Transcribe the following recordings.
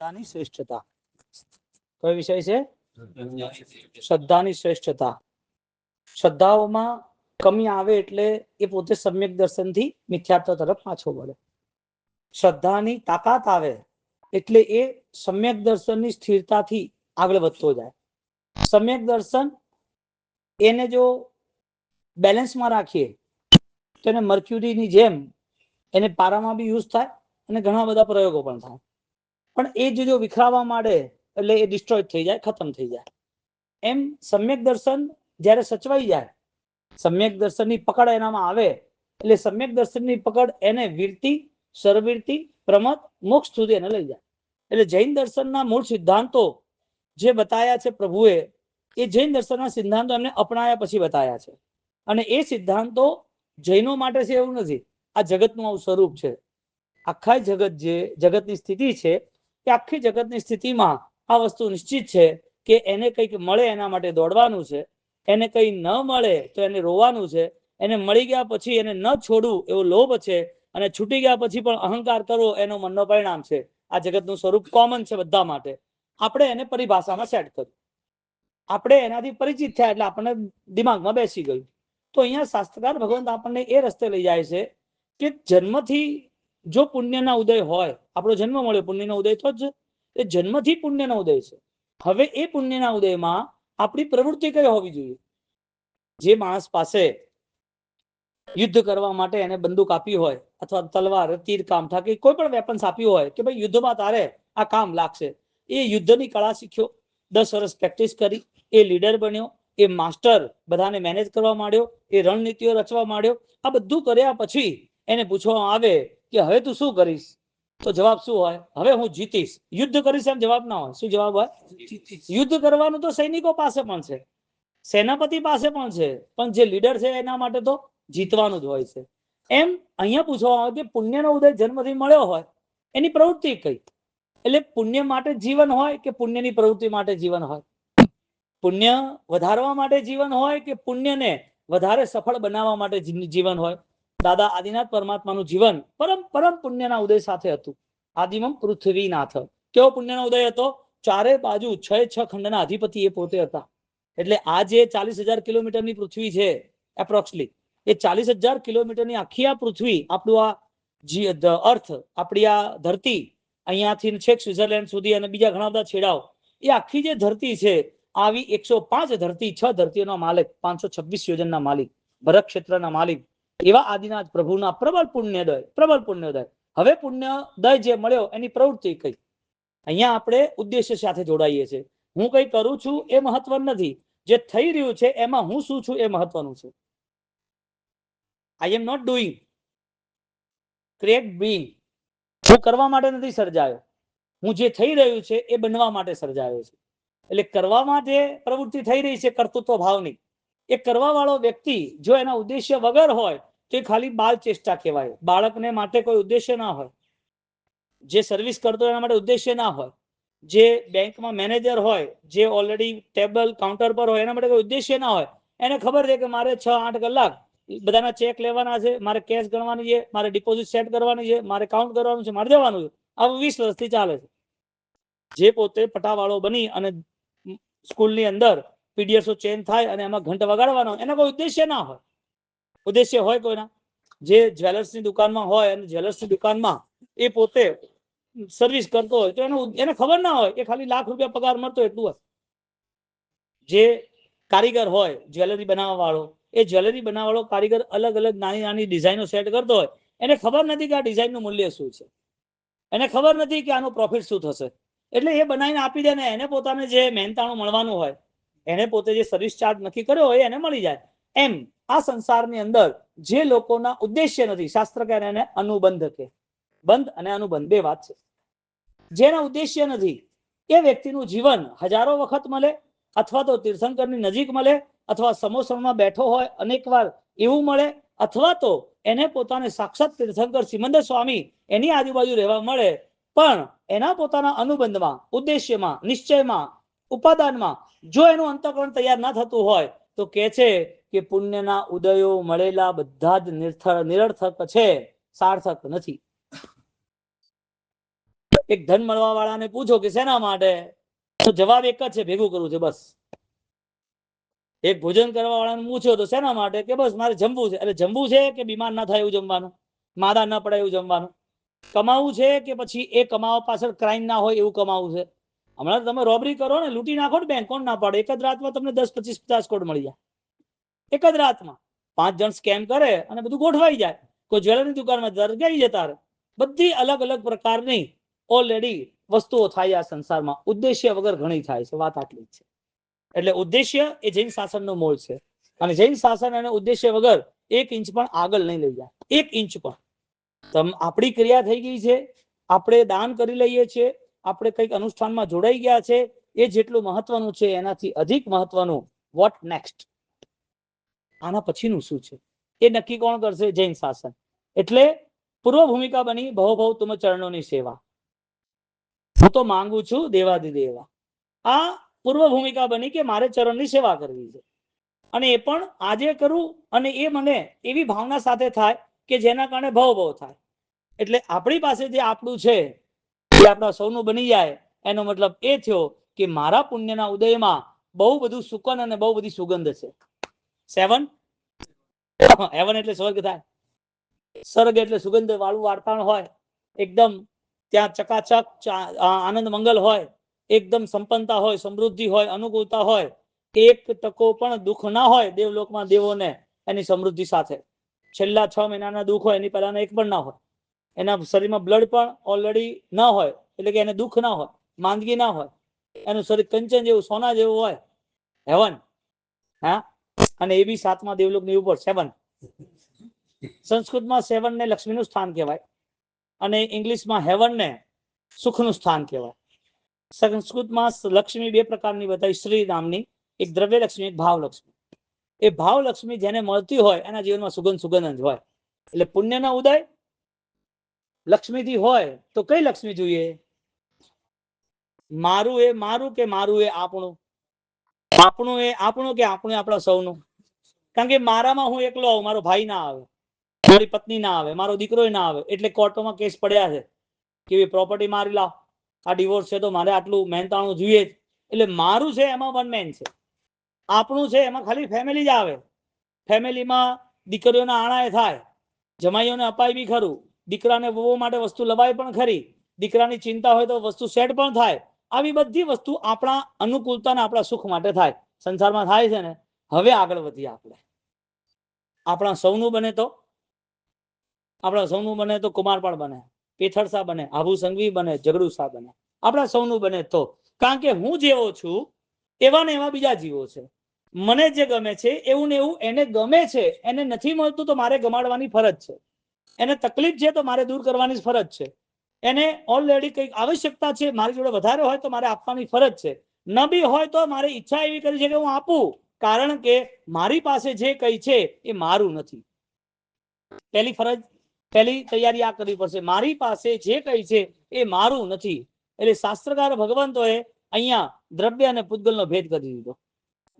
શ્રદ્ધાની શ્રેષ્ઠતા. કયો વિષય છે? શ્રદ્ધાની શ્રેષ્ઠતા. શ્રદ્ધાઓમાં કમી આવે એટલે એ પોતે સમ્યક દર્શનથી મિથ્યાત્વ તરફ પાછો વળે. શ્રદ્ધાની તાકાત આવે એટલે એ સમ્યક દર્શનની સ્થિરતાથી આગળ વધતો જાય. સમ્યક દર્શન એને જો બેલેન્સમાં રાખીએ તો એને મર્ક્યુરીની જેમ એને પારામાં બી યુઝ થાય અને ઘણા બધા પ્રયોગો પણ થાય. પણ એ જો વિખરાવા માંડે એટલે એ ડિસ્ટ્રોય થઈ જાય, ખતમ થઈ જાય. એમ સમ્યક દર્શન જ્યારે સચવાઈ જાય, સમ્યક દર્શનની પકડ એનામાં આવે એટલે સમ્યક દર્શનની પકડ એને વીરતિ, સરવીરતિ, પ્રમદ, મોક્ષ સુધી એને લઈ જાય. એટલે જૈન દર્શનના મૂળ સિદ્ધાંતો જે બતાયા છે પ્રભુએ, એ જૈન દર્શનના સિદ્ધાંતો એમને અપનાયા પછી બતાયા છે. અને એ સિદ્ધાંતો જૈનો માટે છે એવું નથી, આ જગતનું આવું સ્વરૂપ છે. આખા જગત જે જગતની સ્થિતિ છે એ આખી જગતની સ્થિતિમાં આ વસ્તુ નિશ્ચિત છે કે એને કંઈક મળે એના માટે દોડવાનું છે, એને કંઈ ન મળે તો એને રોવાનું છે, એને મળી ગયા પછી એને ન છોડવું એવો લોભ છે, અને છૂટી ગયા પછી પણ અહંકાર કરવો એનો મનનો પરિણામ છે. આ જગતનું સ્વરૂપ કોમન છે બધા માટે. આપણે એને પરિભાષામાં સેટ કર્યું, આપણે એનાથી પરિચિત થયા એટલે આપણને દિમાગમાં બેસી ગયું. તો અહીંયા શાસ્ત્રકાર ભગવંત આપણને એ રસ્તે લઈ જાય છે કે જન્મથી જો પુણ્યના ઉદય હોય, આપણો જન્મ મળ્યો પુણ્યનો ઉદય તો જ એ જન્મથી પુણ્યનો ઉદય છે. હવે એ પુણ્યના ઉદયમાં આપણી પ્રવૃત્તિ કઈ હોવી જોઈએ? જે માણસ પાસે યુદ્ધ કરવા માટે એને બંદૂક આપી હોય અથવા તલવાર, તીર કામ કે કોઈ પણ વેપન્સ આપ્યું હોય કે ભાઈ યુદ્ધમાં તારે આ કામ લાગશે, એ યુદ્ધની કળા શીખ્યો, 10 વર્ષ પ્રેક્ટિસ કરી, એ લીડર બન્યો, એ માસ્ટર બધાને મેનેજ કરવા માંડ્યો, એ રણનીતિઓ રચવા માંડ્યો. આ બધું કર્યા પછી એને પૂછવામાં આવે કે હવે તું શું કરીશ? તો જવાબ શું હોય? હવે હું જીતીશ. યુદ્ધ કરીશ એમ જવાબ ના હોય. શું જવાબ હોય? યુદ્ધ કરવાનું તો સૈનિકો પાસે પણ છે, સેનાપતિ પાસે પણ છે, પણ જે લીડર છે એના માટે તો જીતવાનું જ હોય છે. એમ અહીંયા પૂછવામાં આવે કે પુણ્યનો ઉદય જન્મથી મળ્યો હોય એની પ્રવૃત્તિ કઈ? એટલે પુણ્ય માટે જીવન હોય કે પુણ્યની પ્રવૃત્તિ માટે જીવન હોય? પુણ્ય વધારવા માટે જીવન હોય કે પુણ્યને વધારે સફળ બનાવવા માટે જીવન હોય? દાદા આદિનાથ પરમાત્માનું જીવન પરમ પરમ પુણ્યના ઉદય સાથે હતું. આદિમમ પૃથ્વીનાથ. કેવો પુણ્યનો ઉદય હતો? ચારે બાજુ 6 ખંડના અધિપતિ એ પોતે હતા. એટલે આ જે 40,000 કિલોમીટરની પૃથ્વી છે એપ્રોક્સલી, એ 40,000 કિલોમીટરની આખી આ પૃથ્વી, આપણું આ અર્થ, આપણી આ ધરતી, અહીંયાથી છેક સ્વિટ્ઝરલેન્ડ સુધી અને બીજા ઘણા બધા છેડાઓ, એ આખી જે ધરતી છે આવી 105 ધરતી, 6 ધરતીઓના માલિક, 526 યોજનના માલિક, ભરત ક્ષેત્રના માલિક એવા આદિનાથ પ્રભુના પ્રબળ પુણ્યોદય. હવે પુણ્યોદય જે મળ્યો એની પ્રવૃત્તિ કઈ? અહીંયા આપણે ઉદ્દેશ્ય સાથે જોડાઈએ છીએ. હું કઈ કરું છું એ મહત્વનું નથી, જે થઈ રહ્યું છે એમાં હું શું છું એ મહત્વનું છે. I am not doing, create being. હું કરવા માટે નથી સર્જાયો, હું જે થઈ રહ્યું છે એ બનવા માટે સર્જાયો છે. એટલે કરવા માટે પ્રવૃત્તિ થઈ રહી છે કર્તૃત્વ ભાવની. એ કરવા વાળો વ્યક્તિ જો એના ઉદ્દેશ્ય વગર હોય તો એ ખાલી બાળ ચેષ્ટા કહેવાય. બાળકને માટે કોઈ ઉદ્દેશ્ય ના હોય, જે સર્વિસ કરતો એના માટે ઉદ્દેશ્ય ના હોય, જે બેંકમાં મેનેજર હોય, જે ઓલરેડી ટેબલ કાઉન્ટર પર હોય, એના માટે કોઈ ઉદ્દેશ્ય ના હોય. એને ખબર છે કે મારે 6-8 કલાક બધાના ચેક લેવાના છે, મારે કેશ ગણવાની છે, મારે ડિપોઝિટ સેટ કરવાની છે, મારે કાઉન્ટ કરવાનું છે, મારે જવાનું છે. આવું 20 વર્ષથી ચાલે છે. જે પોતે પટાવાળો બની અને સ્કૂલની અંદર પીડીએસો ચેન્જ થાય અને એમાં ઘંટ વગાડવાનો, એનો કોઈ ઉદ્દેશ્ય ના હોય. ઉદ્દેશ્ય હોય કોઈના? જે જ્વેલર્સની દુકાનમાં હોય અને જ્વેલર્સની દુકાનમાં એ પોતે સર્વિસ કરતો હોય તો એને ખબર ના હોય કે ખાલી ₹1,00,000 પગાર મળતો એટલું હોય. જે કારીગર હોય જ્વેલરી બનાવવા વાળો, એ જ્વેલરી બનાવવા વાળો કારીગર અલગ અલગ નાની નાની ડિઝાઇનો સેટ કરતો હોય, એને ખબર નથી કે આ ડિઝાઇનનું મૂલ્ય શું છે, એને ખબર નથી કે આનું પ્રોફિટ શું થશે. એટલે એ બનાવીને આપી દે ને એને પોતાને જે મહેનતાણું મળવાનું હોય, એને પોતે જે સર્વિસ ચાર્જ નક્કી કર્યો હોય એને મળી જાય. એમ આ સંસારની અંદર જે લોકોના ઉદ્દેશ્ય નથી, શાસ્ત્ર કહે એને અનુબંધ કે. બંધ અને અનુબંધ બે વાત છે. જેના ઉદ્દેશ્ય નથી એ વ્યક્તિનું જીવન હજારો વખત મળે, અથવા તો તીર્થંકરની નજીક મળે, અથવા સમોસણમાં બેઠો હોય અનેક વાર એવું મળે, અથવા તો એને પોતાને સાક્ષાત તીર્થંકર સિમંદર સ્વામી એની આજુબાજુ રહેવા મળે. પણ એના પોતાના અનુબંધમાં, ઉદ્દેશ્યમાં, નિશ્ચયમાં, ઉપાદાનમાં જો એનું અંતઃકરણ તૈયાર ના થતું હોય તો કહે છે કે પુણ્યના ઉદયો મળેલા બધા જ નિરર્થક છે, સાર્થક નથી. એક ધન મળવા વાળાને પૂછો કે શેના માટે, તો જવાબ એક જ છે, ભેગું કરવું છે બસ. એક ભોજન કરવા વાળાને પૂછ્યો તો શેના માટે, કે બસ મારે જમવું છે. એટલે જમવું છે કે બીમાર ના થાય એવું જમવાનું, માદા ના પડે એવું જમવાનું, કમાવું છે કે પછી એ કમાવા પાછળ ક્રાઇમ ના હોય એવું કમાવું છે. હમણાં તમે રોબરી કરો ને, લૂંટી નાખો ને બેંક, કોણ ના પાડે? એક જ રાતમાં તમને 10, 25, 50 કરોડ મળી જાય. એક જ રાતમાં 5 જણ સ્કેમ કરે અને બધું ગોઠવાઈ જાય. કોઈ જ્વેલરી દુકાનમાં ગઈ જતા રહે. બધી અલગ અલગ પ્રકારની ઓલરેડી વસ્તુઓ થાય આ સંસારમાં, ઉદ્દેશ્ય વગર ઘણી થાય છે. વાત આટલી છે. એટલે ઉદ્દેશ્ય એ જૈન શાસનનો મૂળ છે, અને જૈન શાસન અને ઉદ્દેશ્ય વગર 1 ઇંચ પણ આગળ નહીં લઈ જાય. 1 ઇંચ પણ. આપણી ક્રિયા થઈ ગઈ છે, આપણે દાન કરી લઈએ છીએ, આપણે કંઈક અનુષ્ઠાનમાં જોડાઈ ગયા છે, એ જેટલું મહત્વનું છે એનાથી અધિક મહત્વનું વોટ નેક્સ્ટ, આના પછીનું શું છે એ નક્કી કોણ કરશે? જૈન શાસન. એટલે પૂર્વ ભૂમિકા બની ભવ ભવ તુમ ચરણોની સેવા, હું તો માંગુ છું દેવાદિદેવા. આ પૂર્વ ભૂમિકા બની કે મારે ચરણની સેવા કરવી છે, અને એ પણ આજે કરું, અને એ મને એવી ભાવના સાથે થાય કે જેના કારણે ભવ ભવ થાય. એટલે આપણી પાસે જે આપણું છે એ આપણા સૌનું બની જાય, એનો મતલબ એ થયો કે મારા પુણ્યના ઉદયમાં બહુ બધું સુકન અને બહુ બધી સુગંધ છે. 7 હેવન એટલે સ્વર્ગ થાય. સ્વર્ગ એટલે સુગંધ વાળું વાતાવરણ હોય, એકદમ ત્યાં ચકાચક આનંદ મંગલ હોય, એકદમ સંપન્નતા હોય, સમૃદ્ધિ હોય, અનુકૂળતા હોય, એક ટકો પણ દુઃખ ના હોય દેવલોકમાં દેવોને એની સમૃદ્ધિ સાથે. છેલ્લા 6 મહિનાના દુઃખ હોય, એની પહેલાના એક પણ ના હોય. એના શરીરમાં બ્લડ પણ ઓલરેડી ના હોય, એટલે કે એને દુઃખ ના હોય, માંદગી ના હોય, એનું શરીર કંચન જેવું, સોના જેવું હોય. હેવન. હા, અને એ બી 7મા દેવલોકની ઉપર 7. સંસ્કૃતમાં 7 ને લક્ષ્મીનું સ્થાન કહેવાય, અને ઇંગ્લિશમાં હેવન ને સુખનું સ્થાન કહેવાય. સંસ્કૃતમાં લક્ષ્મી 2 પ્રકારની બતાવી, શ્રી નામની, એક દ્રવ્ય લક્ષ્મી, એક ભાવ લક્ષ્મી. એ ભાવ લક્ષ્મી જેને મળતી હોય એના જીવનમાં સુગંધ સુગંધ જ હોય. એટલે પુણ્યના ઉદય લક્ષ્મીથી હોય તો કઈ લક્ષ્મી જોઈએ? મારું એ મારું કે મારું એ આપણું? આપણું એ આપણું કે આપણું આપણા સૌનું? કારણ કે મારામાં હું એકલો આવું, મારો ભાઈ ના આવે, મારી પત્ની ના આવે, મારો દીકરો ના આવે. એટલે કોર્ટમાં કેસ પડ્યા છે કે પ્રોપર્ટી મારી લાવ, આ ડિવોર્સ છે તો મારે આટલું મહેનતાણું જોઈએ જ. એટલે મારું છે એમાં વન મેન છે, આપણું છે એમાં ખાલી ફેમિલી જ આવે. ફેમિલીમાં દીકરીઓના આણાએ થાય, જમાઈઓને અપાય બી ખરું, દીકરાને વહુ માટે વસ્તુ લવાય પણ ખરી, દીકરાની ચિંતા હોય તો વસ્તુ સેટ પણ થાય. આવી બધી વસ્તુ આપણા અનુકૂળતા અને આપણા સુખ માટે થાય, સંસારમાં થાય છે ને. હવે આગળ વધીએ આપણે. આપણા સૌનું બને તો, આપણા સૌનું બને તો કુમારપાળ બને, પેથળસા બને, આભુ સંઘવી બને, ઝઘડુસા બને. આપણા સૌનું બને તો. કારણ કે હું જેવો છું એવા ને એવા બીજા જીવો છે. મને જે ગમે છે એવું ને એવું એને ગમે છે. એને નથી મળતું તો મારે ગમાડવાની ફરજ છે. એને તકલીફ છે તો મારે દૂર કરવાની ફરજ છે. એને ઓલરેડી કંઈક આવશ્યકતા છે, મારી જોડે વધારે હોય તો મારે આપવાની ફરજ છે. ન બી હોય તો મારી ઈચ્છા એવી કરી છે કે હું આપું, કારણ કે મારી પાસે જે કઈ છે એ મારું નથી. પહેલી ફરજ, પહેલી તૈયારી આ કરવી પડશે, મારી પાસે જે કઈ છે એ મારું નથી. એટલે શાસ્ત્રકાર ભગવંતોએ અહીંયા દ્રવ્ય અને પૂતગલનો ભેદ કરી દીધો.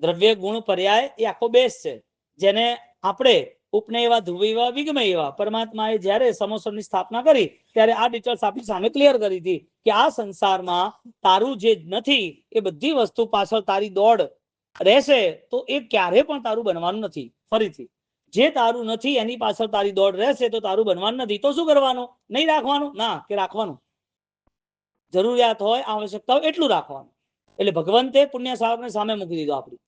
દ્રવ્ય ગુણ પર્યાય એ આખો બેસ છે, જેને આપણે ઉપનયવા ધ્રુવીવા વિગમયવા, પરમાત્માએ જ્યારે સમોસરની સ્થાપના કરી ત્યારે આ ડિટેલ્સ આપણી સામે ક્લિયર કરી હતી કે આ સંસારમાં તારું જે નથી એ બધી વસ્તુ પાછળ તારી દોડ રહેશે તો એ ક્યારે પણ તારું બનવાનું નથી. ફરીથી, જે તારું નથી એની પાછળ તારી દોડ રહેશે તો તારું બનવાનું નથી. તો શું કરવાનું? નહીં રાખવાનું ના, કે રાખવાનું, જરૂરિયાત હોય, આવશ્યકતા હોય એટલું રાખવાનું. એટલે ભગવંતે પુણ્ય સાવકને સામે મૂકી દીધો. આપણી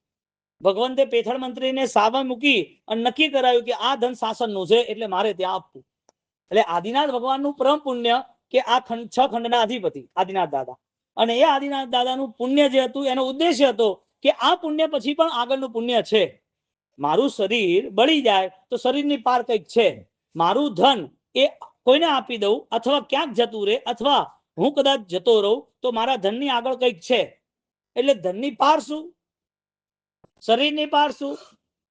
ભગવંતે પેથળ મંત્રીને સામે મૂકી અને નક્કી કરાયું કે આ ધન શાસનનું છે એટલે મારે ત્યાં આપવું. એટલે આદિનાથ ભગવાનનું પરમ પુણ્ય કે આ 6 ખંડના અધિપતિ આદિનાથ દાદા, અને એ આદિનાથ દાદાનું પુણ્ય જે હતું એનો ઉદ્દેશ્ય હતો કે આ પુણ્ય પછી પણ આગળનું પુણ્ય છે. મારું શરીર બળી જાય તો શરીરની પાર કંઈક છે, મારું ધન એ કોઈને આપી દઉં અથવા ક્યાંક જતું રહે અથવા હું કદાચ જતો રહું તો મારા ધનની આગળ કંઈક છે. એટલે ધનની પાર શું, શરીરની પાર શું,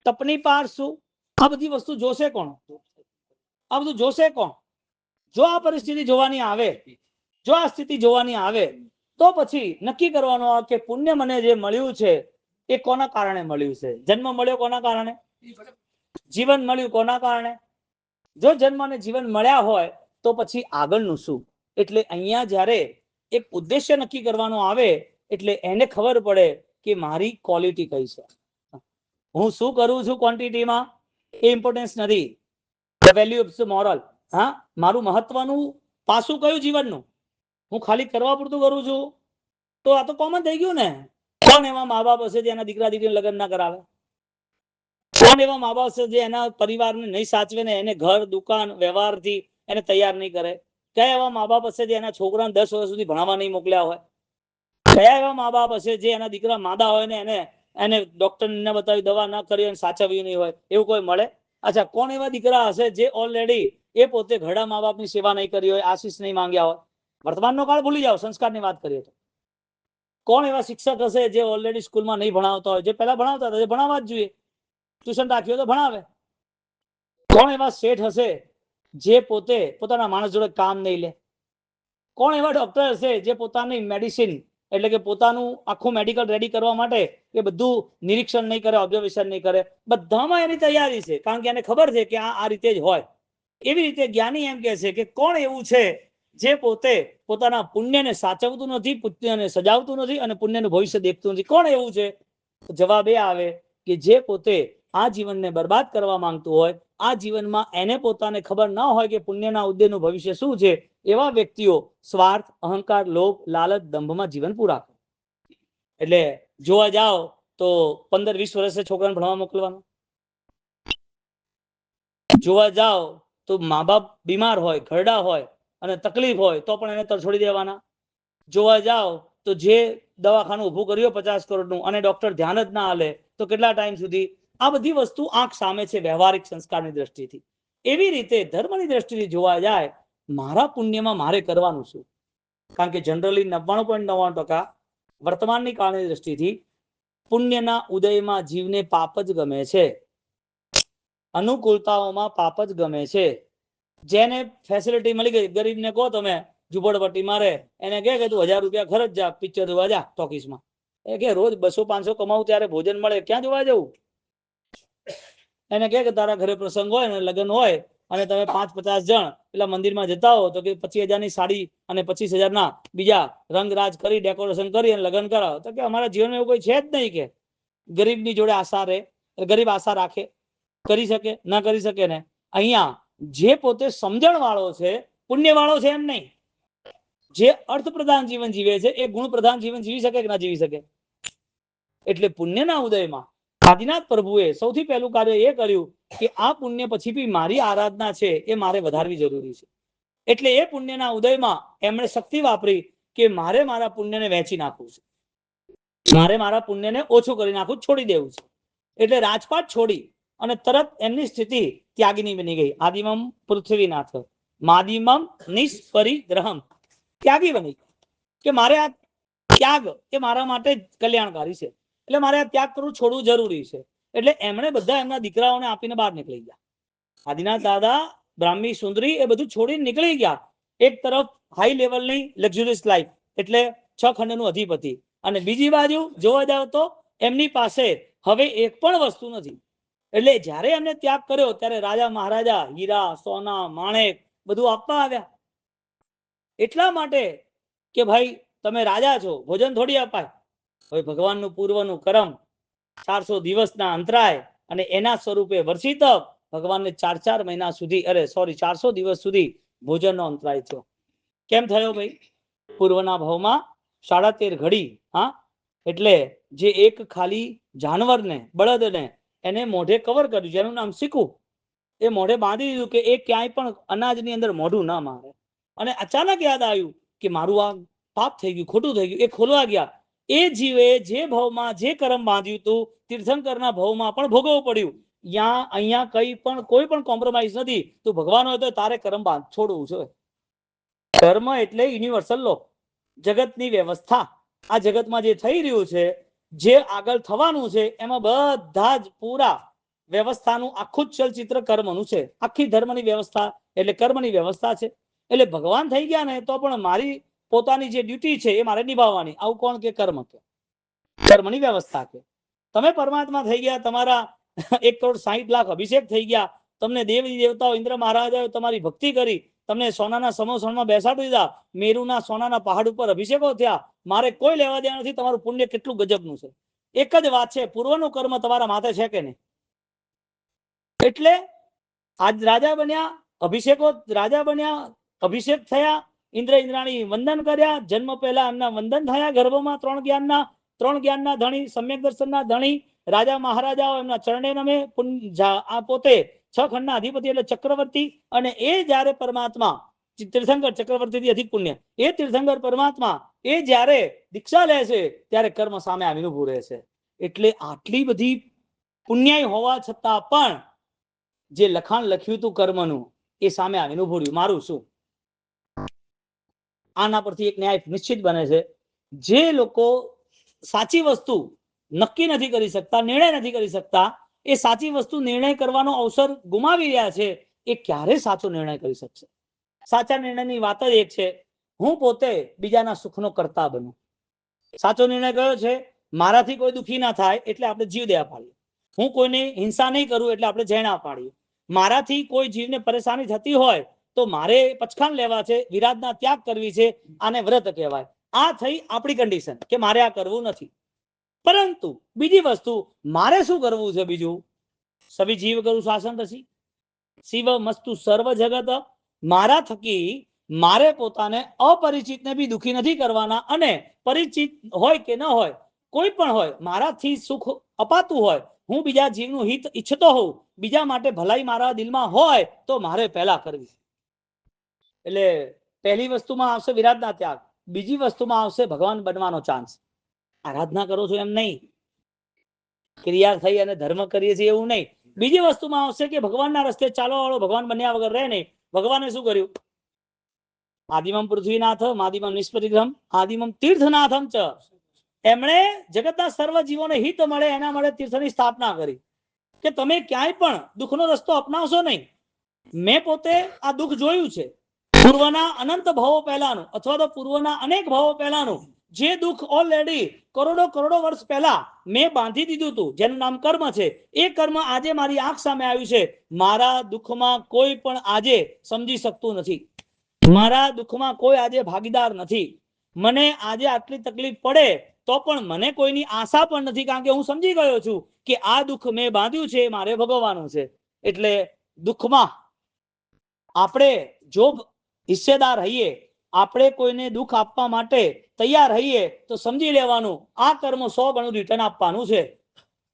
તપની પાર શું, આ બધી વસ્તુ જોશે કોણ? આ બધું જોશે કોણ? જો આ પરિસ્થિતિ જોવાની આવે, જો આ સ્થિતિ જોવાની આવે તો પછી નક્કી કરવાનો કે પુણ્ય મને જે મળ્યું છે એ કોના કારણે મળ્યું છે? જન્મ મળ્યો કોના કારણે? જીવન મળ્યું કોના કારણે? જો જન્મ અને જીવન મળ્યા હોય તો પછી આગળનું શું? એટલે અહીંયા જ્યારે એક ઉદ્દેશ્ય નક્કી કરવાનો આવે એટલે એને ખબર પડે કે મારી ક્વોલિટી કઈ છે. હું શું કરું છું ક્વોન્ટિટીમાં એ ઇમ્પોર્ટન્સ નથી. The value of the moral. હા, મારું મહત્વનું પાસું કયું જીવનનું? હું ખાલી કરવા પૂરતું કરું છું તો આ તો કોમન થઈ ગયું ને. કોણ એવા મા બાપ હશે જે એના દીકરા દીકરીને લગ્ન ના કરાવે? કોણ એવા મા બાપ છે જે એના પરિવારને નહીં સાચવે ને એને ઘર દુકાન વ્યવહારથી એને તૈયાર નહીં કરે? કયા એવા મા બાપ હશે જે એના છોકરાને 10 વર્ષ સુધી ભણાવવા નહીં મોકલ્યા હોય? કયા એવા મા બાપ હશે જે એના દીકરા માદા હોય ને એને ડોક્ટરને બતાવી દવા ના કરી અને સાચવ્યું નહીં હોય? એવું કોઈ મળે? અચ્છા, કોણ એવા દીકરા હશે જે ઓલરેડી એ પોતે ઘરડા મા બાપની સેવા નહીં કરી હોય, આશીષ નહીં માંગ્યા હોય? વર્તમાનનો કાળ ભૂલી જાઓ, સંસ્કારની વાત કરીએ તો. કોણ એવા શિક્ષક હશે જે ઓલરેડી સ્કૂલમાં નહીં ભણાવતા હોય? જે પહેલા ભણાવતા હતા, જે ભણાવવા જ જોઈએ, ટ્યુશન રાખ્યો તો ભણાવે. કોણ એવા શેઠ હશે જે પોતે પોતાના માણસ જોડે કામ નહીં લે? કોણ એવા ડોક્ટર હશે જે પોતાની મેડિસિન એટલે કે પોતાનું આખું મેડિકલ રેડી કરવા માટે એ બધું નિરીક્ષણ નહીં કરે, ઓબ્ઝર્વેશન નહીં કરે? બધામાં એની તૈયારી છે, કારણ કે એને ખબર છે કે આ રીતે જ હોય. એવી રીતે જ્ઞાની એમ કહે છે કે કોણ એવું છે જે પોતે પોતાના પુણ્યને સાચવતું નથી, પુણ્યને સજાવતું નથી અને પુણ્યનું ભવિષ્ય દેખતું નથી? કોણ એવું છે? જવાબ એ આવે કે જે પોતે આ જીવનને બરબાદ કરવા માંગતું હોય, આ જીવનમાં એને પોતાને ખબર ના હોય કે પુણ્યના ઉદ્દેશનું ભવિષ્ય શું છે, એવા વ્યક્તિઓ સ્વાર્થ, અહંકાર, લોભ, લાલચ, દંભમાં જીવન પૂરા કરે. એટલે જોવા જાઓ તો 15-20 વર્ષે છોકરાને ભણવા મોકલવાનો. જોવા જાઓ તો મા બાપ બીમાર હોય, ઘરડા હોય અને તકલીફ હોય તો પણ એને તરછોડી દેવાના. જોવા જાઓ તો જે દવાખાનું ઊભું કર્યું 50 કરોડનું અને ડોક્ટર ધ્યાન જ ના આલે તો કેટલા ટાઈમ સુધી? આ બધી વસ્તુ આંખ સામે છે વ્યવહારિક સંસ્કારની દ્રષ્ટિથી. એવી રીતે ધર્મની દ્રષ્ટિથી જોવા જાય, મારા પુણ્યમાં મારે કરવાનું શું? કારણ કે જનરલી 99.99% વર્તમાનની કાળની દ્રષ્ટિથી પુણ્યના ઉદયમાં જીવને પાપ જ ગમે છે, અનુકૂળતાઓમાં પાપ જ ગમે છે. જેને ફેસિલિટી મળી ગઈ, ગરીબને કહો તમે ઝુંપડપટ્ટી મારે, એને કહે કે તું 1000 રૂપિયા ખર્ચ જા, પિક્ચર જોવા જા ટોકીસમાં. એ કે રોજ 200-500 કમાવું ત્યારે ભોજન મળે, ક્યાં જોવા જવું? એને કહે કે તારા ઘરે પ્રસંગ હોય ને લગ્ન હોય અને તમે 5-50 જણ પેલા મંદિરમાં જતા હો તો કે 25,000ની સાડી અને 25,000ના બીજા રંગરાજ કરી ડેકોરેશન કરી અને લગ્ન કરાવો. તો કે અમારા જીવનમાં એવું કોઈ છે જ નહીં કે ગરીબની જોડે આશા રહે, ગરીબ આશા રાખે, કરી શકે ના કરી શકે ને? અહીંયા જે પોતે સમજણ વાળો છે, પુણ્ય વાળો છે એમ નહીં, જે અર્થ પ્રધાન જીવન જીવે છે એ ગુણ પ્રધાન જીવન જીવી શકે કે ના જીવી શકે? એટલે પુણ્યના ઉદયમાં આદિનાથ પ્રભુએ સૌથી પહેલું કાર્ય એ કર્યું કે આ પુણ્ય પછી બી મારી આરાધના છે એ મારે વધારવી જરૂરી છે. એટલે એ પુણ્યના ઉદયમાં એમણે શક્તિ વાપરી કે મારે મારા પુણ્યને વહેંચી નાખવું છે, મારે મારા પુણ્યને ઓછું કરી નાખવું, છોડી દેવું છે. એટલે રાજપાટ છોડી અને તરત એમની સ્થિતિ ત્યાગીની બની ગઈ. આદિમમ પૃથ્વીનાથ માદિમમ નિષ્પરિગ્રહમ, ત્યાગી બની કે મારે આ ત્યાગ એ મારા માટે કલ્યાણકારી છે, એટલે મારે આ ત્યાગ કરવું, છોડવું જરૂરી છે. એટલે એમણે બધા એમના દીકરાઓને આપીને બહાર નીકળી ગયા. આદિનાથ દાદા બ્રાહ્મી સુંદરી એ બધું છોડીને નીકળી ગયા. એક તરફ હાઈ લેવલની લક્ઝુરિયસ લાઈફ એટલે 6 ખંડનું અધિપતિ, અને બીજી બાજુ જોવા જાવ તો એમની પાસે હવે એક પણ વસ્તુ નથી. એટલે જ્યારે એમને ત્યાગ કર્યો ત્યારે રાજા મહારાજા હીરા સોના માણેક બધું આપવા આવ્યા. એટલા માટે કે ભાઈ તમે રાજા છો, ભોજન થોડી અપાય. હવે ભગવાનનું પૂર્વનું કરમ, 400 દિવસના અંતરાય અને એના સ્વરૂપે વર્ષિત ભગવાનને 4 મહિના સુધી 400 દિવસ સુધી ભોજનનો અંતરાય થયો. કેમ થયો ભાઈ? પૂર્વના ભાવમાં 13.5 ઘડી. હા, એટલે જે એક ખાલી જાનવરને, બળદને એને મોઢે કવર કર્યું, જેનું નામ શીકું, એ મોઢે બાંધી દીધું કે એ ક્યાંય પણ અનાજની અંદર મોઢું ના મારે. અને અચાનક યાદ આવ્યું કે મારું આ પાપ થઈ ગયું, ખોટું થઈ ગયું. એ ખોલવા ગયા. એ જીવે જે ભાવમાં જે કર્મ બાંધ્યું હતું તીર્થંકરના ભાવમાં પણ ભોગવવું પડ્યું. અહીંયા કઈ પણ કોઈ પણ કોમ્પ્રોમાઇઝ નથી. તું ભગવાન હોય તો તારે કર્મ છોડવું છે. કર્મ એટલે યુનિવર્સલ લો, જગતની વ્યવસ્થા. આ જગતમાં જે થઈ રહ્યું છે, જે આગળ થવાનું છે, એમાં બધા જ પૂરા વ્યવસ્થાનું આખું જ ચલચિત્ર કર્મનું છે. આખી ધર્મની વ્યવસ્થા એટલે કર્મની વ્યવસ્થા છે. એટલે ભગવાન થઈ ગયા ને તો પણ મારી પોતાની જે ડ્યુટી છે એ મારે નિભાવવાની. આવું કોણ કે? કર્મ કે કર્મની વ્યવસ્થા કે. તમે પરમાત્મા થઈ ગયા, તમારા 1,60,00,000 અભિષેક થઈ ગયા, તમને દેવી દેવતાઓ ઇન્દ્ર મહારાજાએ તમારી ભક્તિ કરી, તમને સોનાના સમોસણમાં બેસાડી દીધા, મેરુના સોનાના પહાડ ઉપર અભિષેકો થયા, મારે કોઈ લેવા દેવા નથી, તમારું પુણ્ય કેટલું ગજબનું છે. એક જ વાત છે, પૂર્વનું કર્મ તમારા માથે છે કે નહીં. એટલે આજ રાજા બન્યા, અભિષેકો રાજા બન્યા, અભિષેક થયા, ઇન્દ્ર ઇન્દ્રાણી વંદન કર્યા, જન્મ પહેલા એમના વંદન થયા, ગર્ભમાં ત્રણ જ્ઞાનના ધણી, સમ્યક દર્શનના ધણી રાજા મહારાજાઓ એમના ચરણે નમે. પોતે 6 ખંડના અધિપતિ એટલે ચક્રવર્તી, અને એ જ્યારે પરમાત્મા તીર્થંકર, ચક્રવર્તીથી અધિક પુણ્ય, એ તીર્થંકર પરમાત્મા એ જ્યારે દીક્ષા લે છે ત્યારે કર્મ સામે આવીને ઉભું રહે છે. એટલે આટલી બધી પુણ્યાય હોવા છતાં પણ જે લખાણ લખ્યું હતું કર્મનું એ સામે આવીને ઉભું રહ્યું. મારું શું? આના પરથી એક ન્યાય નિશ્ચિત બને છે. જે લોકો સાચી વસ્તુ નક્કી નથી કરી શકતા, નિર્ણય નથી કરી શકતા, એ સાચી વસ્તુ નિર્ણય કરવાનો અવસર ગુમાવી રહ્યા છે, એ ક્યારે સાચો નિર્ણય કરી શકશે? સાચા નિર્ણયની વાત જ એક છે, હું પોતે બીજાના સુખનો કરતા બનું. સાચો નિર્ણય કયો છે? મારાથી કોઈ દુઃખી ના થાય એટલે આપણે જીવ દેવા પાડીએ. હું કોઈને હિંસા નહીં કરું એટલે આપણે જૈણા પાડીએ. મારાથી કોઈ જીવને પરેશાની થતી હોય તો મારે પચખાન લેવા છે, વિરાધના ત્યાગ કરવી છે, આને વ્રત કહેવાય. આ થઈ આપણી કન્ડિશન કે મારે આ કરવું નથી. પરંતુ બીજી વસ્તુ, મારે શું કરવું છે? બીજું, સભી જીવ કરું શાસન રસી, શિવ મસ્તુ સર્વ જગત. મારા થકી મારે પોતાને અપરિચિતને બી દુઃખી નથી કરવાના, અને પરિચિત હોય કે ન હોય, કોઈ પણ હોય, મારાથી સુખ અપાતું હોય, હું બીજા જીવનું હિત ઈચ્છતો હોઉં, બીજા માટે ભલાઈ મારા દિલમાં હોય તો મારે પહેલા કરવી. એટલે પહેલી વસ્તુમાં આવશે વિરાધના ત્યાગ, બીજી વસ્તુમાં આવશે ભગવાન બનવાનો ચાન્સ. આરાધના કરો છો એમ નહીં, ક્રિયા થઈ અને ધર્મ કરીએ છીએ એવું નહીં. બીજી વસ્તુમાં આવશે કે ભગવાનના રસ્તે ચાલવા વાળો ભગવાન બન્યા વગર રહે નહીં. ભગવાને શું કર્યું? આદિમમ પૃથ્વીનાથ આદિમમ નિષ્પરિગ્રહમ આદિમમ તીર્થનાથમ ચ. એમણે જગતના સર્વ જીવોને હિત મળે એના માટે તીર્થની સ્થાપના કરી કે તમે ક્યાંય પણ દુઃખનો રસ્તો અપનાવશો નહીં. મેં પોતે આ દુઃખ જોયું છે, પૂર્વના અનંત ભાવો પહેલાનું અથવા તો પૂર્વના અનેક ભાવો પહેલાનું જે દુઃખ ઓલરેડી કરોડો વર્ષ પહેલા મેં બાંધી દીધું હતું, જેનું નામ કર્મ છે, એ કર્મ આજે મારી આંખ સામે આવ્યું છે. મારા દુઃખમાં કોઈ પણ આજે સમજી શકતું નથી, મારા દુઃખમાં કોઈ આજે ભાગીદાર નથી. મને આજે આટલી તકલીફ પડે તો પણ મને કોઈની આશા પણ નથી, કારણ કે હું સમજી ગયો છું કે આ દુઃખ મેં બાંધ્યું છે, મારે ભોગવવાનું છે. એટલે દુઃખમાં આપણે જો હિસ્સેદાર રહીએ, આપણે કોઈને દુઃખ આપવા માટે તૈયાર રહીએ તો સમજી લેવાનું આ કર્મ 100 ગણું રિટર્ન આપવાનું છે.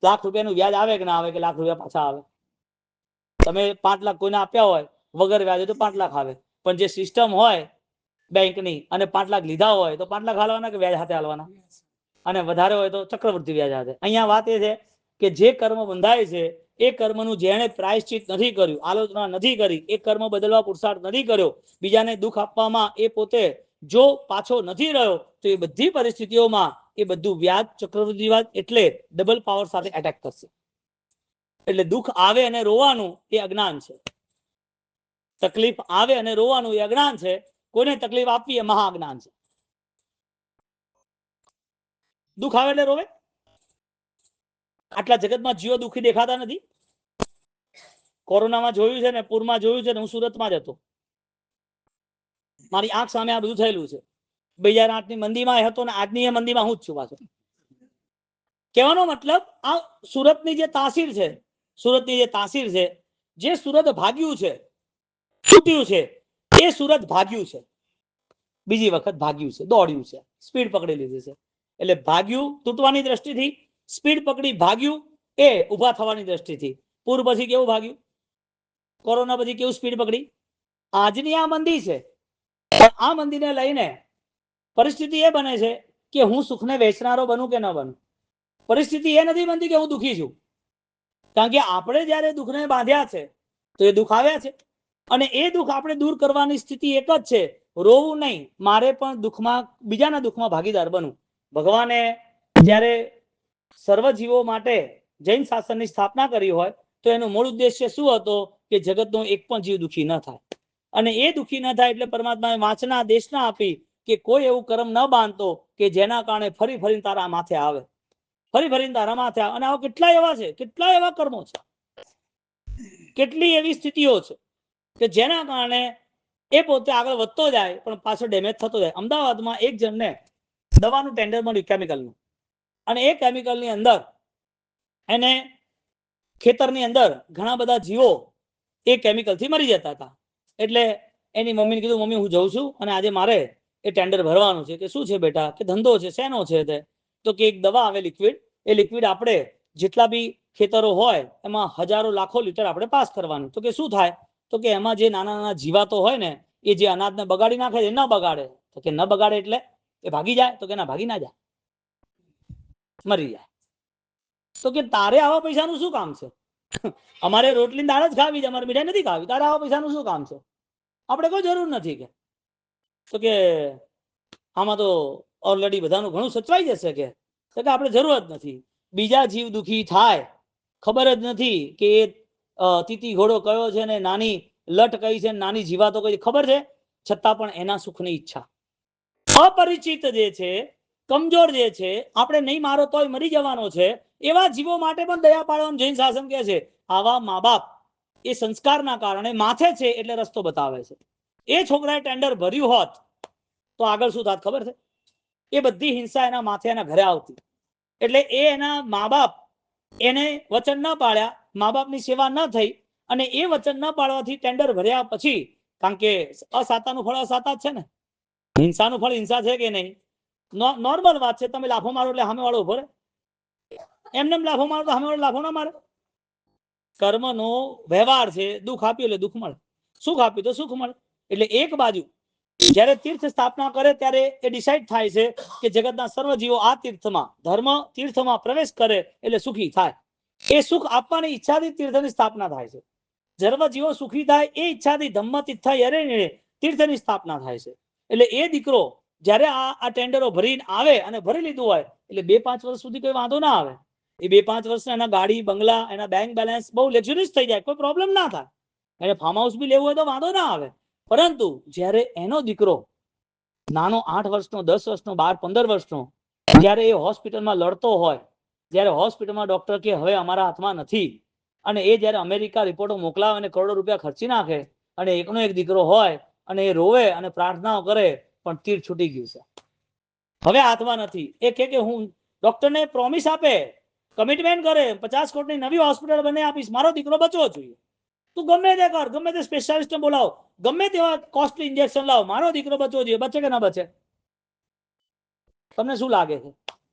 લાખ રૂપિયાનું વ્યાજ આવે કે ના આવે, કે લાખ રૂપિયા પાછા આવે? તમે 5 લાખ કોઈને આપ્યા હોય વગર વ્યાજે તો 5 લાખ આવે, પણ જે સિસ્ટમ હોય બેંકની અને 5 લાખ લીધા હોય તો 5 લાખ હાલવાના કે વ્યાજ હાથે હાલવાના, અને વધારે હોય તો ચક્રવૃદ્ધિ વ્યાજ હાથે. અહીંયા વાત એ છે કે જે કર્મ બંધાય છે એ કર્મનું જેણે પ્રાયશ્ચિત નથી કર્યું, આલોચના નથી કરી, એ કર્મ બદલવા પુરુષાર્થ નથી કર્યો, બીજાને દુઃખ આપવામાં એ પોતે જો પાછો નથી રહ્યો, તો એ બધી પરિસ્થિતિઓમાં એ બધું વ્યાજ, ચક્રવૃદ્ધિ વ્યાજ એટલે ડબલ પાવર સાથે એટેક કરશે. એટલે દુઃખ આવે અને રોવાનું એ અજ્ઞાન છે, તકલીફ આવે અને રોવાનું એ અજ્ઞાન છે, કોઈને તકલીફ આપવી એ મહા અજ્ઞાન છે. દુઃખ આવે એટલે રોવે? આટલા જગતમાં જીવો દુઃખી દેખાતા નથી? કોરોનામાં જોયું છે ને, પૂરમાં જોયું છે ને, હું સુરતમાં જ હતો, મારી આંખ સામે આ બધું થયેલું છે. 2008ની મંદીમાં હતો ને આજની એ મંદીમાં હું જ છું પાછો. કહેવાનો મતલબ આ સુરતની જે તાસીર છે, સુરતની જે તાસીર છે, જે સુરત ભાગ્યું છે, છૂટ્યું છે, એ સુરત ભાગ્યું છે, બીજી વખત ભાગ્યું છે, દોડ્યું છે, સ્પીડ પકડી લીધી છે. એટલે ભાગ્યું તૂટવાની દ્રષ્ટિથી, સ્પીડ પકડી ભાગ્યું એ ઉભા થવાની દ્રષ્ટિથી. પૂર પછી કેવું ભાગ્યું, કોરોના પછી કેવું સ્પીડ પકડી. આજની આ મંદી છે, પણ આ મંદીને લઈને પરિસ્થિતિ એ બને છે કે હું સુખને વેચનારો બનું કે ન બનું. પરિસ્થિતિ એ નથી બનતી કે હું દુઃખી છું, કારણ કે આપણે જયારે દુઃખને બાંધ્યા છે તો એ દુઃખ આવ્યા છે, અને એ દુઃખ આપણે દૂર કરવાની સ્થિતિ એક જ છે, રોવું નહીં. મારે પણ દુઃખમાં, બીજાના દુઃખમાં ભાગીદાર બનવું. ભગવાને જ્યારે સર્વજીવો માટે જૈન શાસનની સ્થાપના કરી હોય તો એનો મૂળ ઉદ્દેશ્ય શું હતો કે જગતનો એક પણ જીવ દુઃખી ન થાય, અને એ દુઃખી ન થાય એટલે પરમાત્માએ વાંચના દેશના આપી કે કોઈ એવું કર્મ ન બાંધતો કે જેના કારણે ફરી ફરીને તારા માથે આવે, ફરી ફરીને તારા માથે આવે. અને આવા કેટલા એવા છે, કેટલા એવા કર્મો છે, કેટલી એવી સ્થિતિઓ છે કે જેના કારણે એ પોતે આગળ વધતો જાય પણ પાછો ડેમેજ થતો જાય. અમદાવાદમાં એક જણને દવાનું ટેન્ડર મળ્યું કેમિકલનું, અને એ કેમિકલની અંદર એને ખેતરની અંદર ઘણા બધા જીવો એ કેમિકલથી મરી જતા હતા. એટલે એની મમ્મીને કીધું, મમ્મી હું જઉં છું અને આજે મારે એ ટેન્ડર ભરવાનું છે. કે શું છે બેટા? કે ધંધો છે. શેનો છે તે? તો કે એક દવા આવે લિક્વિડ, એ લિક્વિડ આપણે જેટલા બી ખેતરો હોય એમાં હજારો લાખો લીટર આપણે પાસ કરવાનું. તો કે શું થાય? તો કે એમાં જે નાના નાના જીવાતો હોય ને એ જે અનાજને બગાડી નાખે એ ન બગાડે. તો કે ન બગાડે એટલે એ ભાગી જાય? તો કે ના, ભાગી ના જાય, મરી જાય. તો કે તારે આવા પૈસાનું શું કામ છે? અમારે રોટલી દાળ જ ખાવી છે, અમારે મીઠાઈ નથી ખાવી. તારે આવા પૈસાનું શું કામ છે? આપણે કોઈ જરૂર નથી. કે તો કે આમાં તો ઓલરેડી બધાનું ઘણું સચવાઈ જશે. કે આપણે જરૂર જ નથી. બીજા જીવ દુખી થાય, ખબર જ નથી કે એ તીતી ઘોડો કયો છે ને નાની લટ કઈ છે, નાની જીવાતો કઈ ખબર છે, છતાં પણ એના સુખની ઈચ્છા. અપરિચિત જે છે, કમજોર જે છે, આપણે નહીં મારો તોય મરી જવાનો છે, એવા જીવો માટે પણ દયા પાડવાનું જૈન શાસન કહે છે. આવા મા બાપ એ સંસ્કારના કારણે માથે છે એટલે રસ્તો બતાવે છે. એ છોકરાએ ટેન્ડર ભર્યું હોત તો આગળ શું થાત ખબર છે? એ બધી હિંસા એના માથે એના ઘરે આવતી. એટલે એ એના મા બાપ એને વચન ન પાડ્યા, મા બાપની સેવા ન થઈ, અને એ વચન ન પાડવાથી ટેન્ડર ભર્યા પછી, કારણ કે અસાતાનું ફળ અસાતા જ છે ને, હિંસાનું ફળ હિંસા છે કે નહીં? નોર્મલ વાત છે. તમે લાફો મારો એટલે સામે વાળો ઉભો રહે? એમને લાફો મારો તો સામે વાળો લાફો ના મારે. કર્મનો વ્યવહાર છે. દુઃખ આપ્યું એટલે દુઃખ મળે, સુખ આપ્યું તો સુખ મળે. એટલે એક બાજુ જ્યારે તીર્થ સ્થાપના કરે ત્યારે એ ડિસાઈડ થાય છે કે જગતના સર્વ જીવો આ તીર્થમાં, ધર્મ તીર્થમાં પ્રવેશ કરે એટલે સુખી થાય. એ સુખ આપવાની ઈચ્છાથી તીર્થની સ્થાપના થાય છે. સર્વ જીવો સુખી થાય એ ઈચ્છાથી ધમ્મ તીર્થ તીર્થની સ્થાપના થાય છે. એટલે એ દીકરો જ્યારે આ ટેન્ડરો ભરીને આવે અને ભરી લીધું હોય એટલે 2-5 વર્ષ સુધી કોઈ વાંધો ના આવે. એ 2-5 વર્ષના એના ગાડી બંગલા, એના બેંક બેલેન્સ બહુ લક્ઝરીસ થઈ જાય, કોઈ પ્રોબ્લેમ ના થાય. એને ફાર્મ હાઉસ બી લેવું હોય તો વાંધો ના આવે. પરંતુ જ્યારે એનો દીકરો નાનો 8 વર્ષનો, 10 વર્ષનો, 12-15 વર્ષનો, જ્યારે એ હોસ્પિટલમાં લડતો હોય, જ્યારે હોસ્પિટલમાં ડોક્ટર કે હવે અમારા હાથમાં નથી, અને એ જ્યારે અમેરિકા રિપોર્ટો મોકલાવે અને કરોડો રૂપિયા ખર્ચી નાખે, અને એકનો એક દીકરો હોય અને એ રોવે અને પ્રાર્થનાઓ કરે પણ તીર છૂટી ગયું છે, હવે હાથમાં નથી. એ કે હું ડોક્ટરને પ્રોમિસ આપે, કમિટમેન્ટ કરે, 50 કરોડની નવી હોસ્પિટલ બને આપીશ, મારો દીકરો બચવો જોઈએ. તું ગમે તે કર, ગમે તે સ્પેશિયાલિસ્ટ બોલાવો, ગમે તેવા કોસ્ટલી ઇન્જેક્શન લાવો, મારો દીકરો બચવો જોઈએ. બચે કે ના બચે? તમને શું લાગે છે?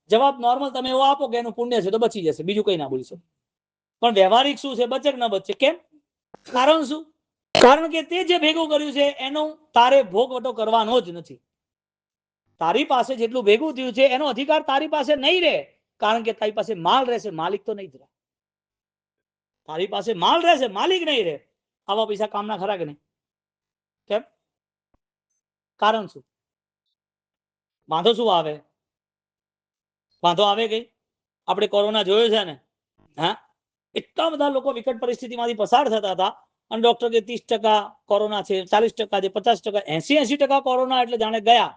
જવાબ નોર્મલ તમે એવો આપો કે એનું પુણ્ય છે તો બચી જશે, બીજું કઈ ના બોલશો. પણ વ્યવહારિક શું છે? બચે કે ના બચે? કેમ? કારણ શું? કારણ કે તે જે ભેગું કર્યું છે એનો તારે ભોગવટો કરવાનો જ નથી. તારી પાસે જેટલું ભેગું થયું છે એનો અધિકાર તારી પાસે નહીં રહે, કારણ કે તારી પાસે માલ રહેશે, માલિક તો નહીં જ રહે. તારી પાસે માલ રહેશે, માલિક નહીં રહે. આવા પૈસા કામના ખરા કે નહીં? કેમ? કારણ શું? વાંધો શું આવે? વાંધો આવે કઈ? આપણે કોરોના જોયો છે ને, હા, એટલા બધા લોકો વિકટ પરિસ્થિતિમાંથી પસાર થતા હતા, અને ડોક્ટર કે 30% કોરોના છે, 40% છે, 50%, 80% કોરોના, એટલે જાણે ગયા,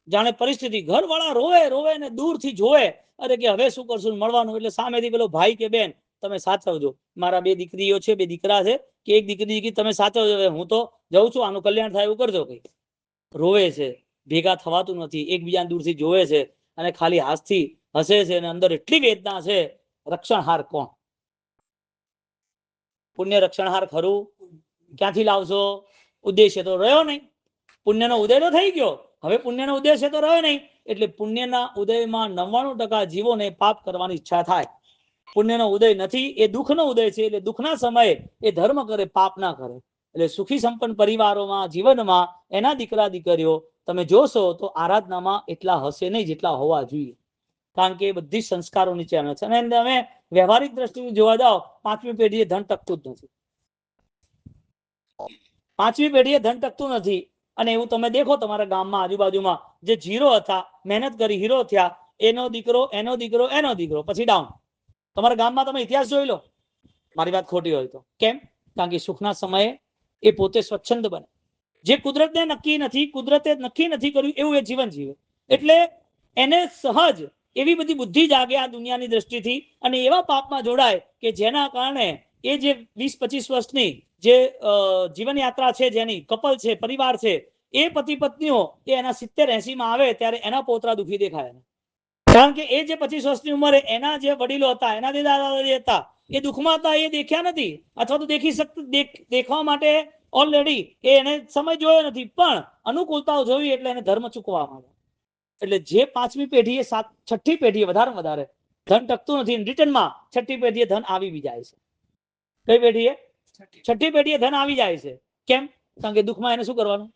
જાણે પરિસ્થિતિ. ઘરવાળા રોવે રોવે ને દૂરથી જોવે, અરે કે હવે શું કરશું, મળવાનું. એટલે સામેથી પેલો ભાઈ કે બેન તમે સાચવજો, મારા 2 દીકરીઓ છે, 2 દીકરા છે, કે એક દીકરી તમે સાચવજો, હું તો જઉં છું, આનું કલ્યાણ થાય એવું કરજો. કઈ રોવે છે, ભેગા થવાતું નથી, એકબીજાને દૂરથી જોવે છે, અને ખાલી હાથથી હસે છે, અને અંદર એટલી વેદના છે. રક્ષણહાર કોણ? પુણ્ય રક્ષણહાર ખરું? ક્યાંથી લાવશો? ઉદ્દેશ્ય તો રહ્યો નહીં, પુણ્યનો ઉદય તો થઈ ગયો, હવે પુણ્યનો ઉદ્દેશ્ય તો રહ્યો નહીં. એટલે પુણ્યના ઉદયમાં 99% જીવોને પાપ કરવાની ઈચ્છા થાય. પુણ્યનો ઉદય નથી, એ દુઃખનો ઉદય છે. એટલે દુઃખના સમયે એ ધર્મ કરે, પાપ ના કરે. એટલે સુખી સંપન્ન પરિવારોમાં, જીવનમાં એના દીકરા દીકરીઓ તમે જોશો તો આરાધનામાં એટલા હશે નહીં જેટલા હોવા જોઈએ, કારણ કે એ બધી સંસ્કારોની ચેનલ છે. અને તમે વ્યવહારિક દ્રષ્ટિએ જોવા જાઓ, 5મી પેઢીએ ધન ટકતું જ નથી. 5મી પેઢીએ ધન ટકતું નથી. અને એવું તમે દેખો તમારા ગામમાં, આજુબાજુમાં જે જીરો હતા, મહેનત કરી હીરો થયા, એનો દીકરો, એનો દીકરો, એનો દીકરો, પછી ડાઉન. તમારા ગામમાં તમે ઇતિહાસ જોઈ લો, મારી વાત ખોટી હોય તો. કેમ? કારણ કે સુખના સમયે એ પોતે સ્વચ્છંદ બને. જે કુદરતને નક્કી નથી, કુદરતે નક્કી નથી કર્યું એવું એ જીવન જીવે. એટલે એને સહજ એવી બધી બુદ્ધિ જાગે આ દુનિયાની દ્રષ્ટિથી, અને એવા પાપમાં જોડાય કે જેના કારણે એ જે 20-25 વર્ષની જે જીવન યાત્રા છે, જેની કપલ છે, પરિવાર છે, એ પતિ પત્નીઓ એ એના 70-80 માં આવે ત્યારે એના પોતરા દુઃખી દેખાય. કારણ કે એ જે 25 વર્ષની ઉંમરે એના જે વડીલો હતા, એના જે દાદા દાદી હતા, એ દુઃખમાં હતા, એ દેખ્યા નથી, અથવા તો દેખવા માટે ઓલરેડી એને સમય જોયો નથી, પણ અનુકૂળતાઓ જોઈ એટલે એને ધર્મ ચૂકવામાં આવે. એટલે જે 5મી પેઢીએ 6ઠ્ઠી પેઢીએ વધારે ધન ટકતું નથી, રિટર્નમાં 6ઠ્ઠી પેઢીએ ધન આવી બી જાય છે. કઈ પેઢીએ? 6ઠ્ઠી પેઢીએ ધન આવી જાય છે. કેમ? કારણ કે દુઃખમાં એને શું કરવાનું?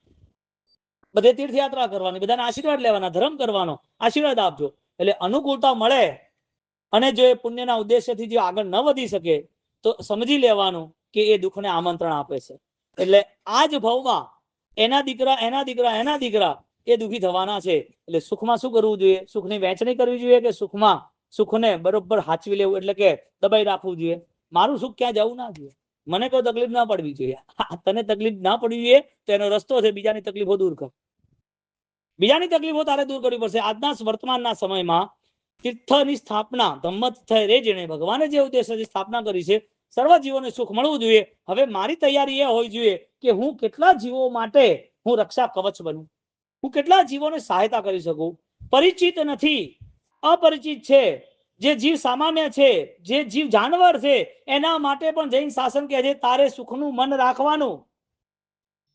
બધે તીર્થયાત્રા કરવાની, બધાને આશીર્વાદ લેવાના, ધર્મ કરવાનો, આશીર્વાદ આપજો. એટલે અનુકૂળતા મળે, અને જો એ પુણ્યના ઉદ્દેશ્યથી જો આગળ ન વધી શકે તો સમજી લેવાનું કે એ દુઃખને આમંત્રણ આપે છે. એટલે આ જ ભાવમાં એના દીકરા એ દુઃખી થવાના છે. એટલે સુખમાં શું કરવું જોઈએ? સુખની વહેંચણી કરવી જોઈએ કે સુખને બરોબર હાચવી લેવું, એટલે કે દબાઈ રાખવું જોઈએ? મારું સુખ ક્યાં જવું ના જોઈએ, મને કોઈ તકલીફ ના પડવી જોઈએ. તને તકલીફ ના પડવી જોઈએ તો એનો રસ્તો છે બીજાની તકલીફો દૂર કર. બીજાની તકલીફો તારે દૂર કરવી પડશે. આજના વર્તમાનના સમયમાં તીર્થની સ્થાપના ધમ્મત રે જેને ભગવાને જે ઉદ્દેશ્યથી સ્થાપના કરી છે, સર્વ જીવોને સુખ મળવું જોઈએ. હવે મારી તૈયારી એ હોવી જોઈએ કે હું કેટલા જીવો માટે હું રક્ષા કવચ બનું, હું કેટલા જીવોને સહાયતા કરી શકું. પરિચિત નથી, અપરિચિત છે, જે જીવ સામાન્ય છે, જે જીવ જાનવર છે, એના માટે પણ જૈન શાસન કહે છે તારે સુખનું મન રાખવાનું.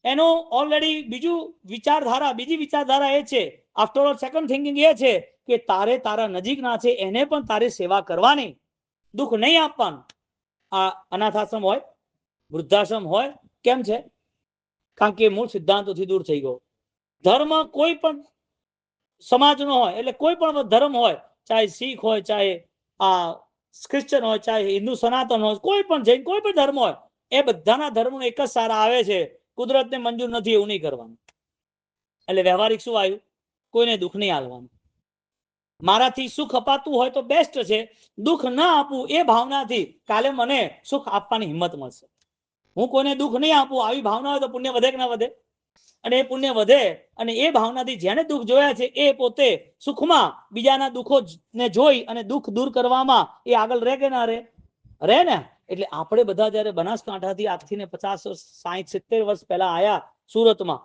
એનો ઓલરેડી બીજી વિચારધારા એ છે, આફ્ટર ઓલ સેકન્ડ થિંકિંગ એ છે કે તારે તારા નજીકના છે એને પણ તારે સેવા કરવાની, દુઃખ નહીં આપવાનું. આ અનાથ આશ્રમ હોય, વૃદ્ધાશ્રમ હોય, કેમ છે? કારણ કે મૂળ સિદ્ધાંતોથી દૂર થઈ ગયો. ધર્મ કોઈ પણ સમાજનો હોય, એટલે કોઈ પણ ધર્મ હોય, ચાહે શીખ હોય, ચાહે ક્રિશ્ચન હોય, ચાહે હિન્દુ સનાતન હોય, કોઈ પણ જૈન, કોઈ પણ ધર્મ હોય, એ બધાના ધર્મનો એક જ સારા આવે છે, કુદરતને મંજૂર નથી એવું નહીં કરવાનું. એટલે વ્યવહારિક શું આવ્યું? કોઈને દુઃખ નહીં આપવાનું. મારાથી સુખ અપાતું હોય તો બેસ્ટ છે, દુઃખ ના આપવું એ ભાવનાથી કાલે મને સુખ આપવાની હિંમત મળશે. હું કોઈને દુઃખ નહીં આપું, આવી ભાવના હોય તો પુણ્ય વધે કે ના વધે? અને એ પુણ્ય વધે, અને એ ભાવનાથી જેને દુઃખ જોયા છે એ પોતે સુખમાં બીજાના દુઃખો ને જોઈ અને દુઃખ દૂર કરવામાં એ આગળ રહે કે ના રહે? ને. એટલે આપણે બધા જયારે બનાસકાંઠાથી આજથી 50 વર્ષ, 60, 70 વર્ષ પહેલા આયા સુરતમાં,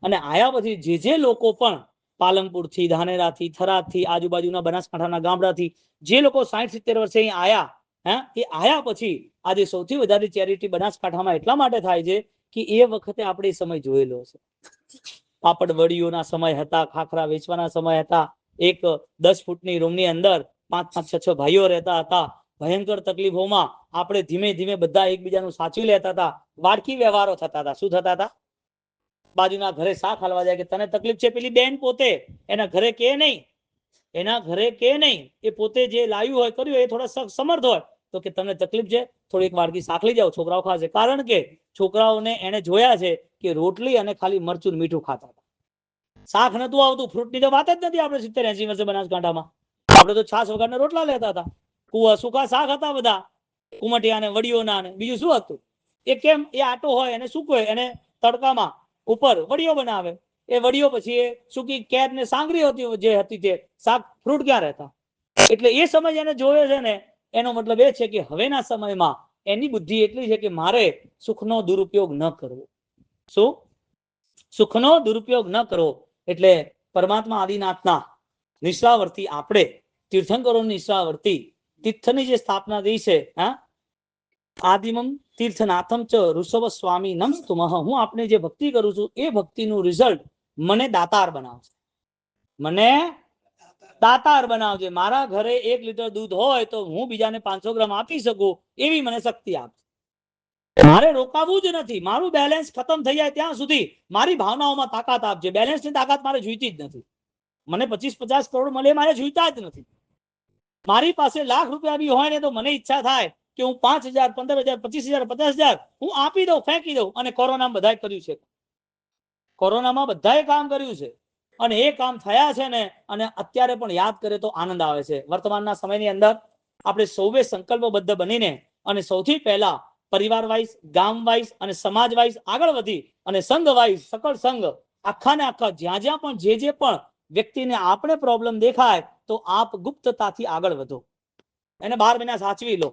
અને આયા પછી જે લોકો પણ પાલનપુરથી, ધાનેરાથી, થરાદથી, આજુબાજુના બનાસકાંઠાના ગામડાથી જે લોકો 60-70 વર્ષે અહીં આયા, એ આયા પછી આજે સૌથી વધારે ચેરિટી બનાસકાંઠામાં એટલા માટે થાય છે કે એ વખતે આપણે સમય જોયેલો છે. પાપડ વડીઓના સમય હતા, ખાખરા વેચવાના સમય હતા, એક 10 ફૂટની રૂમની અંદર 5-5, 6 ભાઈઓ રહેતા હતા. ભયંકર તકલીફોમાં આપણે ધીમે ધીમે બધા એકબીજાનું સાચવી લેતા હતા. વાડકી વ્યવહારો થતા હતા. શું થતા હતા? બાજુના ઘરે શાક હાલવા જાય કે તને તકલીફ છે, પેલી બેન પોતે એના ઘરે કે નહીં, એ પોતે જે લાવ્યું હોય, કર્યું હોય, એ થોડા સમર્થ હોય તો કે તમને તકલીફ છે, થોડીક વાડકી શાક લઈ જાઓ, છોકરાઓ ખાશે. કારણ કે છોકરાઓને એને જોયા છે કે રોટલી અને ખાલી મરચું મીઠું ખાતા હતા, શાક નતું આવતું. ફ્રૂટની તો વાત જ નથી. આપણે 70-80 વર્ષે બનાસકાંઠામાં આપણે તો છાસ વગરના રોટલા લેતા હતા. કુવા સૂકા શાક હતા બધા, કુમટિયા ને વડીઓના ને બીજું શું હતું? એ કેમ? એ આટો હોય એને સૂકવે, એને તડકામાં ઉપર વડીઓ બનાવે. એ વડીઓ પછી એ સૂકી કેર ને સાંગરી હતી જે હતી તે શાક, ફ્રૂટ ક્યાં રહેતા? એટલે એ સમય એને જોયો છે ને, એનો મતલબ એ છે કે હવેના સમયમાં એની બુદ્ધિ એટલી છે કે મારે સુખનો દુરુપયોગ ન કરવો. શું? સુખનો દુરુપયોગ ન કરવો. એટલે પરમાત્મા આદિનાથના નિશ્રાવર્તી આપણે તીર્થંકરોની નિશ્રાવર્તી તીર્થની જે સ્થાપના થઈ છે, આદિમમ તીર્થનાથમ ચ ઋષભ સ્વામી નમસ્તુમઃ. હું આપણે જે ભક્તિ કરું છું એ ભક્તિનું રિઝલ્ટ મને દાતાર બનાવશે. મને દાતાર બનાવજે. મારા ઘરે 1 લીટર દૂધ હોય તો હું બીજાને 500 ગ્રામ આપી શકું એવી મને શક્તિ આપશે. મારે રોકાવું જ નથી. મારું બેલેન્સ ખતમ થઈ જાય ત્યાં સુધી મારી ભાવનાઓમાં તાકાત આપજે. બેલેન્સની તાકાત મારે જોઈતી જ નથી. મને 25-50 કરોડ મળે મારે જોઈતા જ નથી. મારી પાસે લાખ રૂપિયા બી હોય ને તો મને ઈચ્છા થાય કે હું 5,000, 15,000, 25,000, 50,000 હું આપી દઉં, ફેંકી દઉં. અને કોરોનામાં બધાએ કર્યું છે. કોરોનામાં બધાએ કામ કર્યું છે અને એ કામ થયા છે ને, અને અત્યારે પણ યાદ કરે તો આનંદ આવે છે. વર્તમાનના સમયની અંદર આપણે સૌએ સંકલ્પબદ્ધ બનીને અને સૌથી પહેલા પરિવાર વાઇઝ, ગામ વાઇઝ અને સમાજ વાઇઝ આગળ વધી અને સંઘ વાઇઝ, સકળ સંઘ આખા ને આખા જ્યાં જ્યાં પણ જે પણ વ્યક્તિને આપણે પ્રોબ્લેમ દેખાય તો આપ ગુપ્તતાથી આગળ વધો. એને 12 મહિના સાચવી લો,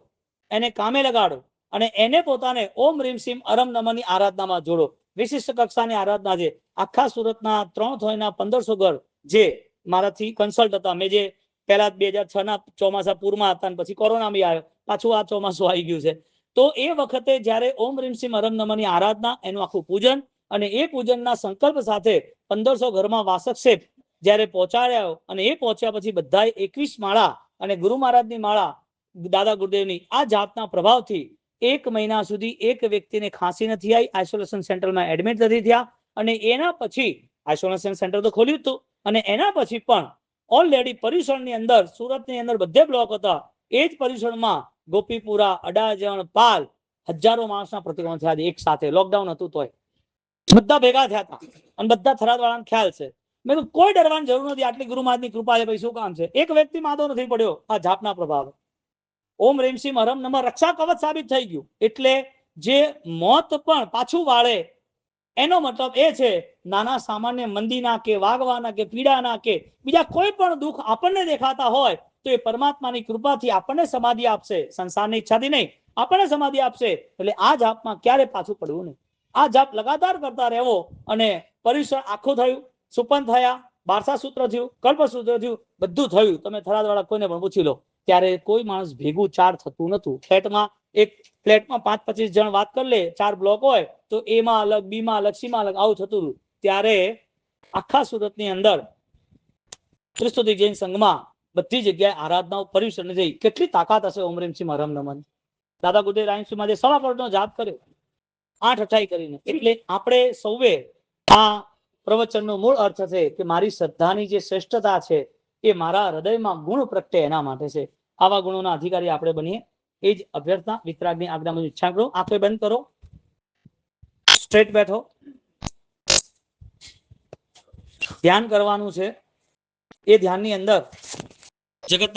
એને કામે લગાડો. અને એને પોતાને ઓમ રીમ સીમ અરમ નમની આરાધનામાં જોડો. વિશિષ્ટ કક્ષાની આરાધના છે. આખા સુરતના 3 થોયના 1500 ઘર જે મારાથી કન્સલ્ટ હતા, મેં જે પહેલા 2006 ના ચોમાસા પૂરમાં હતા અને પછી કોરોના બી આવ્યો, પાછું આ ચોમાસું આવી ગયું છે. તો એ વખતે જ્યારે ઓમ રીમ સીમ અરમ નમની આરાધના, એનું આખું પૂજન અને એ પૂજનના સંકલ્પ સાથે 1500 ઘરમાં વાસક્ષેપ જ્યારે પહોંચાડ્યા અને એ પહોંચ્યા પછી બધાએ 21 માળા અને ગુરુ મહારાજની માળા દાદા ગુરુદેવની આ જાતના પ્રભાવથી 1 મહિના સુધી એક વ્યક્તિને ખાંસી નથી આવી, આઇસોલેશન સેન્ટરમાં એડમિટ નથી થયા. અને એના પછી આઇસોલેશન સેન્ટર તો ખોલ્યું હતું અને એના પછી પણ ઓલરેડી પર્યુષણની અંદર, સુરતની અંદર બધે બ્લોક હતા, એ જ પર્યુષણમાં ગોપીપુરા, અડાજણ, પાલ હજારો માણસના પ્રતિક્રમણ થયા એક સાથે. લોકડાઉન હતું તોય બધા ભેગા થયા હતા અને બધા થરાદ વાળાને ખ્યાલ છે. મેં કોઈ ડરવાની જરૂર નથી, આટલી ગુરુ મહારાજની કૃપા છે, ભાઈ શું કામ છે. એક વ્યક્તિ માદો નથી પડ્યો આ જાપના પ્રભાવ. ઓમ રેમ સિંહ હરમ નમઃ રક્ષા કવચ સાબિત થઈ ગયું. એટલે જે મોત પણ પાછું વાળે એનો મતલબ એ છે નાના સામાન્ય મંદીના કે વાગવાના કે પીડાના કે બીજા કોઈ પણ દુઃખ આપણને દેખાતા હોય તો એ પરમાત્માની કૃપાથી આપણને સમાધિ આપશે, સંસારની ઈચ્છાથી નહીં, આપણને સમાધિ આપશે. એટલે આ જાપમાં ક્યારે પાછું પડવું નહીં. આ જાપ લગાતાર કરતા રહેવો અને પર્યુષણ આખું થયું, સુપન થયા, બારસા સૂત્ર થયું, કલ્પસૂત્ર થયું, બધું થયું. તમે થરાદવાળા કોઈને પણ પૂછી લો, ત્યારે કોઈ માણસ ભેગું 4 થતું નતું. ફ્લેટમાં એક ફ્લેટમાં 5-25 જણ વાત કરી લે, 4 બ્લોક હોય તો એમાં અલગ, બીમાં અલગ, સીમાં અલગ આવું થતું હતું. ત્યારે આખા સુરતની અંદર ત્રિસ્તુતિ જૈન સંઘમાં બધી જગ્યાએ આરાધનાઓ પર્યુષણ જઈ. કેટલી તાકાત હશે ઓમ રેમ સિંહ હરમ નમન. દાદા ગુરુદેવ રાયણસિંહમાં જે 1.25 જાપ કર્યો 8 કરીને. એટલે આપણે સૌએ આ પ્રવચનનો મૂળ અર્થ છે કે મારી શ્રદ્ધાની જે શ્રેષ્ઠતા છે એ મારા હૃદયમાં ગુણ પ્રગટે એના માટે છે. આવા ગુણોના અધિકારી આપણે બનીએ એ જ અભ્યર્થના. વિતરાગની આજ્ઞા મુજબ ઈચ્છા કરો. આંખો બંધ કરો, સ્ટ્રેટ બેઠો, ધ્યાન કરવાનું છે. એ ધ્યાનની અંદર જગતના